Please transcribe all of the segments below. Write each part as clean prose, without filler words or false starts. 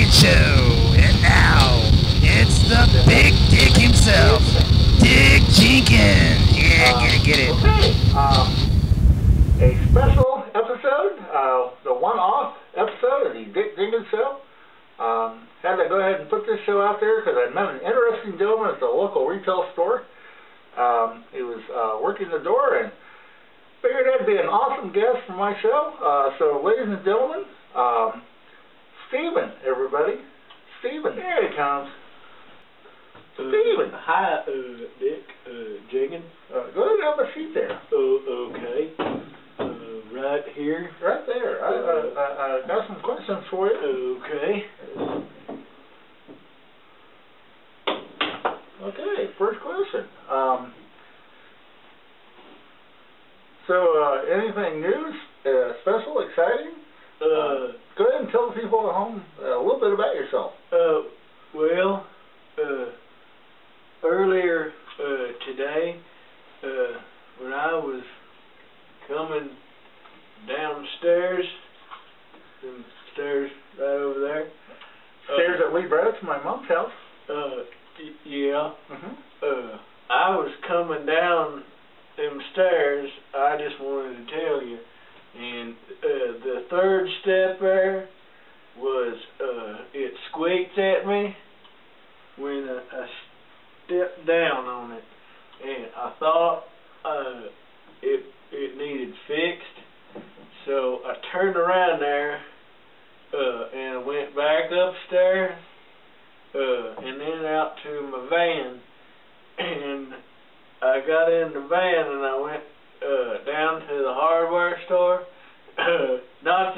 Jinkens Show. And now, it's the big Dick himself, Dick Jinkens. Yeah, get it. Okay, a special episode, the one-off episode of the Dick Jinkens Show. Had to go ahead and put this show out there because I met an interesting gentleman at the local retail store. He was working the door and figured that'd be an awesome guest for my show. So, ladies and gentlemen, Steven, everybody. Steven, there he comes. Steven. Hi, Dick Jinkens. Go ahead and have a seat there. Okay. Right here. Right there. I got some questions for you. Okay. Okay, first question. So, anything new, special, exciting? Go ahead and tell the people at home a little bit about yourself. Well, earlier today, when I was coming downstairs, and stairs right over there. Stairs that lead right up to my mom's house. Yeah. Mm-hmm. I was coming down them stairs, I just wanted to tell you, and the third step there was, it squeaked at me when I stepped down on it, and I thought it needed fixed, so I turned around there and went back upstairs and then out to my van, and I got in the van and I went down to the hardware store, not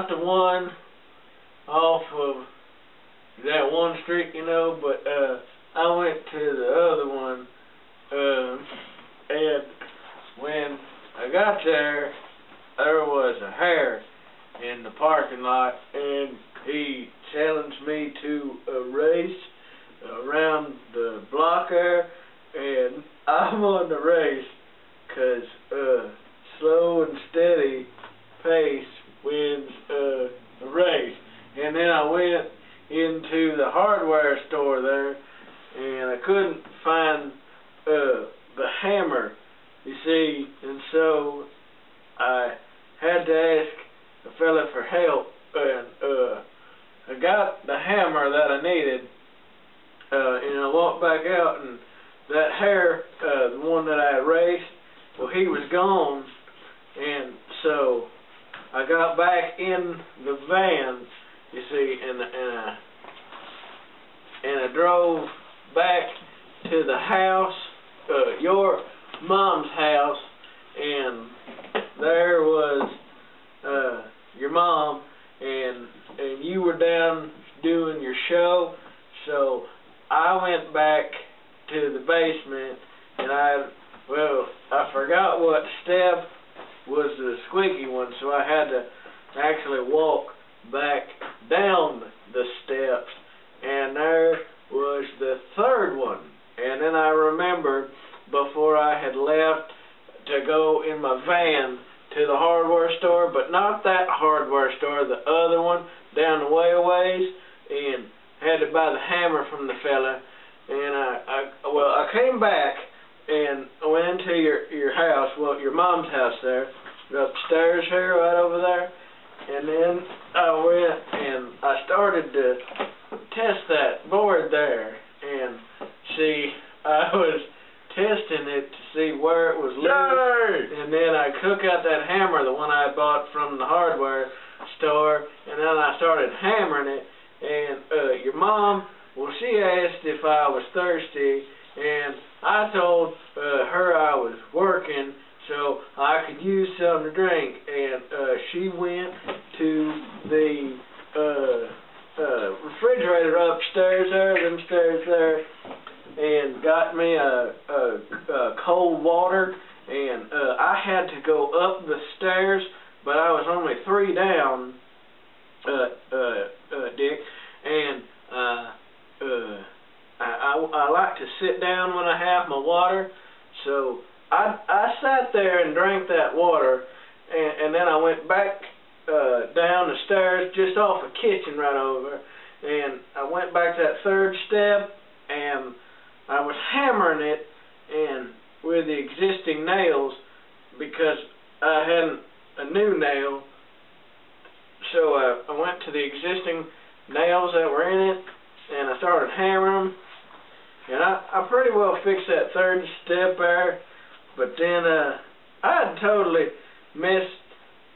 the one off of that one street, you know, but I went to the other one, and when I got there, there was a hare in the parking lot, and he challenged me to a race around the block there, and I won the race because slow and steady pace wins the race. And then I went into the hardware store there, and I couldn't find the hammer, you see, and so I had to ask a fella for help, and I got the hammer that I needed, and I walked back out, and that hare, the one that I had raced, well, he was gone, and so I got back in the van, you see, and I drove back to the house, your mom's house, and there was your mom, and you were down doing your show, so I went back to the basement, and I forgot what step was the squeaky one, so I had to actually walk back down the steps, and there was the third one. And then I remembered before I had left to go in my van to the hardware store, but not that hardware store, the other one down the way a ways, and had to buy the hammer from the fella. And I came back and I went into your house, well, your mom's house there, upstairs here, right over there. And then I went and I started to test that board there, and see, I was testing it to see where it was loose, and then I took out that hammer, the one I bought from the hardware store, and then I started hammering it, and your mom, well, she asked if I was thirsty, and I told her I was working so I could use something to drink, and she went to the refrigerator upstairs there, them stairs there, and got me a cold water, and I had to go up the stairs, but I was only 3 down, Dick, and I like to sit down when I have my water, so I sat there and drank that water, and then I went back down the stairs just off the kitchen right over, and I went back to that third step, and I was hammering it and with the existing nails because I hadn't a new nail. So I went to the existing nails that were in it, and I started hammering them, and I pretty well fixed that third step there, but then I had totally missed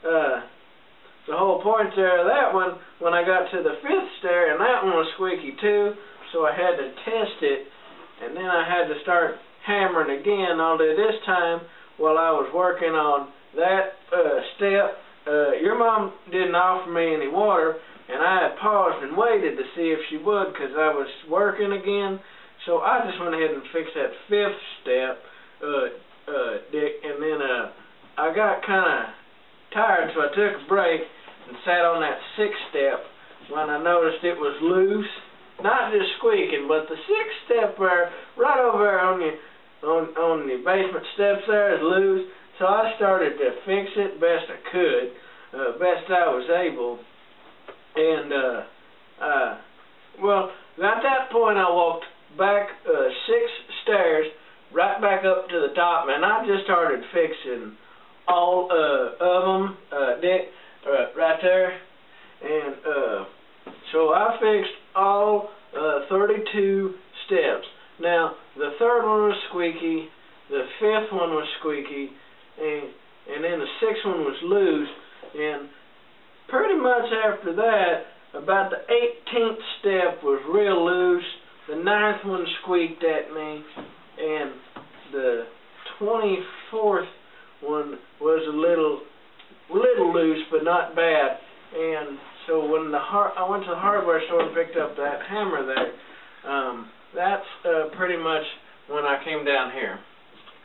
the whole point there of that one when I got to the fifth stair, and that one was squeaky too, so I had to test it, and then I had to start hammering again, although this time while I was working on that step, your mom didn't offer me any water, and I had paused and waited to see if she would because I was working again, so I just went ahead and fixed that fifth step, Dick, and then I got kind of tired, so I took a break and sat on that sixth step when I noticed it was loose, not just squeaking, but the sixth step there, right over there on the basement steps there is loose, so I started to fix it best I could, best I was able, and well, at that point I walked back 6 stairs, right back up to the top, and I just started fixing all of them, Dick, right there, and so I fixed all 32 steps. Now, the third one was squeaky, the fifth one was squeaky, and then the sixth one was loose, and pretty much after that, about the 18th step was real loose, the 9th one squeaked at me, and the 24th one was a little loose, but not bad. And so when I went to the hardware store and picked up that hammer there, that's pretty much when I came down here.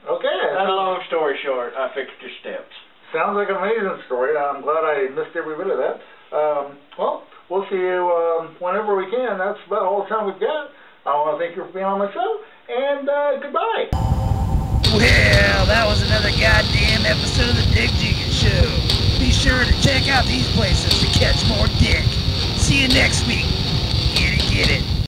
Okay. That's a long story short. I fixed your steps. Sounds like an amazing story. I'm glad I missed every bit of that. Well, we'll see you whenever we can. That's about all the time we've got. I want to thank you for being on my show, and goodbye. Well, that was another goddamn episode of the Dick Jinkens Show. Be sure to check out these places to catch more Dick. See you next week. Get it, get it.